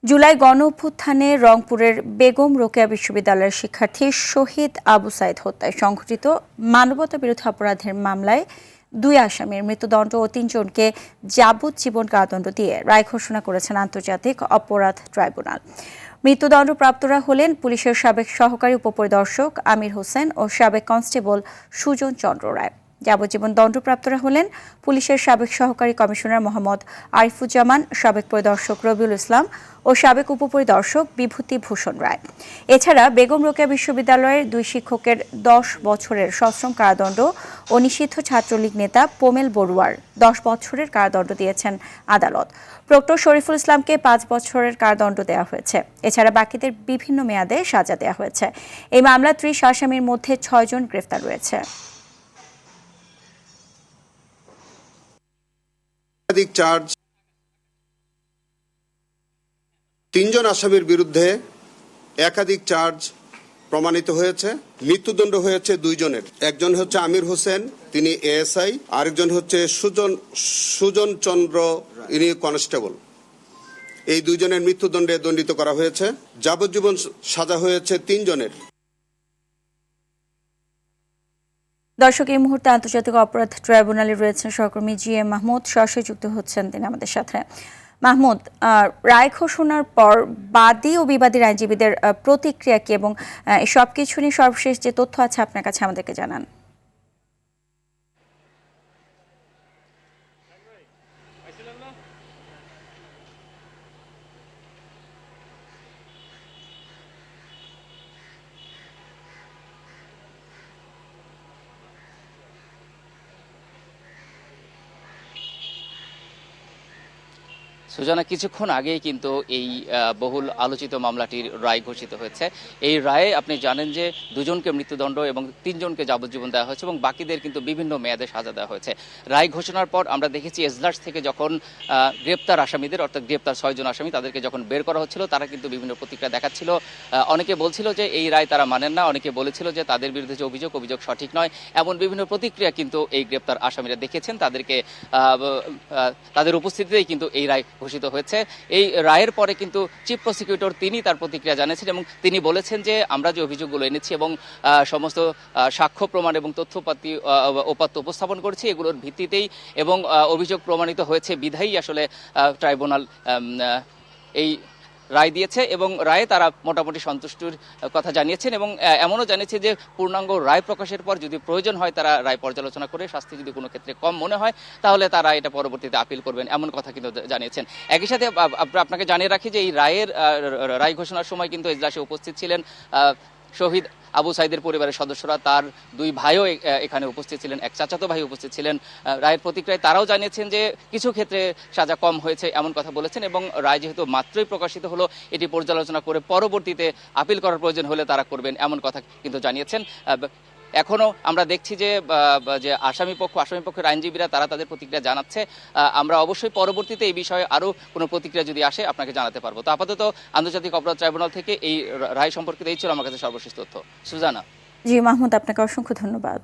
জুলাই গণঅভ্যুত্থানে রংপুরের বেগম রোকেয়া বিশ্ববিদ্যালয়ের শিক্ষার্থী শহীদ আবু সাইদ হত্যায় সংঘটিত মানবতাবিরোধী অপরাধের মামলায় 2 আসামির মৃত্যুদণ্ড ও 3 জনকে যাবজ্জীবন কারাদণ্ড দিয়ে রায় ঘোষণা করেছেন আন্তর্জাতিক অপরাধ ট্রাইব্যুনাল। মৃত্যুদণ্ডপ্রাপ্তরা হলেন পুলিশের সাবেক সহকারী উপপরিদর্শক আমির হোসেন ও সাবেক কনস্টেবল সুজন চন্দ্র রায়। যাবজ্জীবন দণ্ডপ্রাপ্তরা হলেন পুলিশের সাবেক সহকারী কমিশনার মোহাম্মদ আরিফুজ্জামান, সাবেক পরিদর্শক রবিউল ইসলাম ও সাবেক উপপরিদর্শক বিভূতি ভূষণ রায়। এছাড়া বেগম রোকেয়া বিশ্ববিদ্যালয়ের 2 শিক্ষকের 10 বছরের সশ্রম কারাদণ্ড ও নিষিদ্ধ ছাত্রলীগ নেতা পোমেল বড়ুয়ার 10 বছরের কারাদণ্ড দিয়েছেন আদালত। প্রক্টর শরীফুল ইসলামকে 5 বছরের কারাদণ্ড দেওয়া হয়েছে। এছাড়া বাকিদের বিভিন্ন মেয়াদে সাজা দেওয়া হয়েছে। এই মামলা 30 আসামির মধ্যে 6 জন গ্রেফতার রয়েছে। একাধিক চার্জ 3 জন আসামির বিরুদ্ধে একাধিক চার্জ প্রমাণিত হয়েছে। মৃত্যুদণ্ড হয়েছে 2 জনের। একজন হচ্ছে আমির হোসেন, তিনি এএসআই, আরেকজন হচ্ছে সুজন চন্দ্র, ইনি কনস্টেবল। এই 2 জনের মৃত্যুদণ্ডে দণ্ডিত করা হয়েছে। যাবজ্জীবন সাজা হয়েছে 3 জনের। দর্শক, এই মুহূর্তে আন্তর্জাতিক অপরাধ ট্রাইব্যুনালে রয়েছেন সহকর্মী GM মাহমুদ, সরাসরি যুক্ত হচ্ছেন তিনি আমাদের সাথে। মাহমুদ, রায় ঘোষণার পর বাদী ও বিবাদী আইনজীবীদের প্রতিক্রিয়া কি এবং সবকিছু নিয়ে সর্বশেষ যে তথ্য আছে আপনার কাছে আমাদেরকে জানান। সুজানা, কিছুক্ষণ আগেই কিন্তু এই বহুল আলোচিত মামলাটির রায় ঘোষিত হয়েছে। এই রায়ে আপনি জানেন যে 2 জনকে মৃত্যুদণ্ড এবং 3 জনকে যাবজ্জীবন দেওয়া হয়েছে এবং বাকিদের কিন্তু বিভিন্ন মেয়াদে সাজা দেওয়া হয়েছে। রায় ঘোষণার পর আমরা দেখেছি এজলাস থেকে যখন গ্রেপ্তার আসামিদের, অর্থাৎ গ্রেপ্তার 6 জন আসামি, তাদেরকে যখন বের করা হচ্ছিল তারা কিন্তু বিভিন্ন প্রতিক্রিয়া দেখাচ্ছিল। অনেকে বলছিল যে এই রায় তারা মানেন না, অনেকে বলেছিল যে তাদের বিরুদ্ধে যে অভিযোগ সঠিক নয়। এমন বিভিন্ন প্রতিক্রিয়া কিন্তু এই গ্রেপ্তার আসামিরা দেখেছেন। তাদের উপস্থিতিতেই কিন্তু এই রায় ঘোষিত হয়েছে। এই রায়ের পরে কিন্তু চিফ প্রসিকিউটর তিনি তার প্রতিক্রিয়া জানিয়েছেন এবং তিনি বলেছেন যে আমরা যে অভিযোগগুলো এনেছি এবং সমস্ত সাক্ষ্য প্রমাণ এবং তথ্যপাতি উপাত্ত উপস্থাপন করেছি, এগুলোর ভিত্তিতেই এবং অভিযোগ প্রমাণিত হয়েছে বিধায়ী আসলে ট্রাইব্যুনাল এই রায় দিয়েছে এবং রায়ে তারা মোটামুটি সন্তুষ্টির কথা জানিয়েছেন এবং এমনও জানিয়েছে যে পূর্ণাঙ্গ রায় প্রকাশের পর যদি প্রয়োজন হয় তারা রায় পর্যালোচনা করে শাস্তি যদি কোনো ক্ষেত্রে কম মনে হয় তাহলে তারা এটা পরবর্তীতে আপিল করবেন, এমন কথা কিন্তু জানিয়েছেন। একই সাথে আপনাকে জানিয়ে রাখি যে এই রায় ঘোষণার সময় কিন্তু এজলাসে উপস্থিত ছিলেন শহীদ আবু সাইদের পরিবারের সদস্যরা, তার 2 ভাইও এখানে উপস্থিত ছিলেন, এক চাচাতো ভাই উপস্থিত ছিলেন। রায়ের প্রতিক্রিয়ায় তারাও জানিয়েছেন যে কিছু ক্ষেত্রে সাজা কম হয়েছে এমন কথা বলেছেন এবং রায় যেহেতু মাত্রই প্রকাশিত হলো এটি পর্যালোচনা করে পরবর্তীতে আপিল করার প্রয়োজন হলে তারা করবেন, এমন কথা কিন্তু জানিয়েছেন। এখনও আমরা দেখছি যে আসামিপক্ষের আইনজীবীরা তারা তাদের প্রতিক্রিয়া জানাচ্ছে। আমরা অবশ্যই পরবর্তীতে এই বিষয়ে আরও কোনো প্রতিক্রিয়া যদি আসে আপনাকে জানাতে পারবো। তো আপাতত আন্তর্জাতিক অপরাধ ট্রাইব্যুনাল থেকে এই রায় সম্পর্কিত এই ছিল আমার কাছে সর্বশেষ তথ্য। সুজানা। জি মাহমুদ, আপনাকে অসংখ্য ধন্যবাদ।